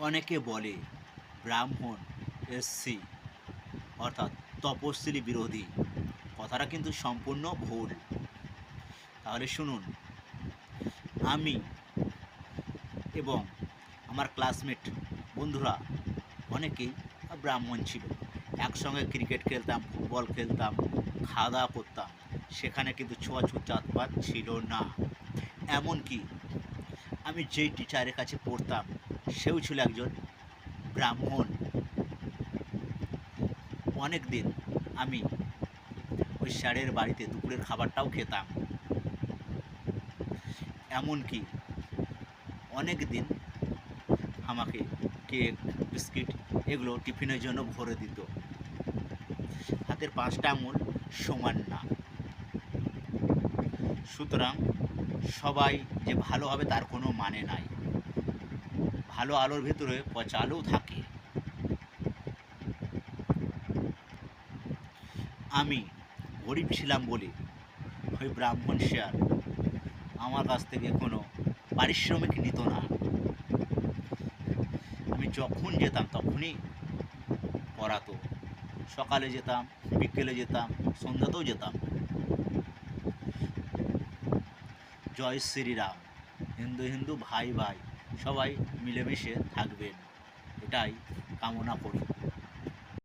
অনেকে বলে ব্রাহ্মণ এসসি অর্থাৎ তপশিলি বিরোধী। কথাটা কিন্তু সম্পূর্ণ ভুল। তাহলে শুনুন, আমি এবং আমার ক্লাসমেট বন্ধুরা অনেকেই ব্রাহ্মণ ছিল। একসঙ্গে ক্রিকেট খেলতাম, ফুটবল খেলতাম, খাওয়া দাওয়া করতাম। সেখানে কিন্তু ছোঁয়াছুত জাতপাত ছিল না। এমনকি আমি যেই টিচারের কাছে পড়তাম সেও ছিল একজন ব্রাহ্মণ। অনেক দিন আমি ওই স্যারের বাড়িতে দুপুরের খাবারটাও খেতাম। এমনকি অনেক দিন আমাকে কেক, বিস্কিট এগুলো টিফিনের জন্য ভরে দিত। হাতের 5টা আঙুল সমান না। সুতরাং সবাই যে ভালো হবে তার কোনো মানে নাই। ভালো আলোর ভিতরে পচা আলোও থাকে। আমি গরিব ছিলাম বলে ওই ব্রাহ্মণ স্যার আমার কাছ থেকে কোনো পারিশ্রমিক নিত না। আমি যখন যেতাম তখনই পড়াতো। সকালে যেতাম, বিকেলে যেতাম, সন্ধ্যাতেও যেতাম। জয় শ্রীরাম। হিন্দু হিন্দু ভাই ভাই সবাই মিলেমিশে থাকবেন, এটাই কামনা করি।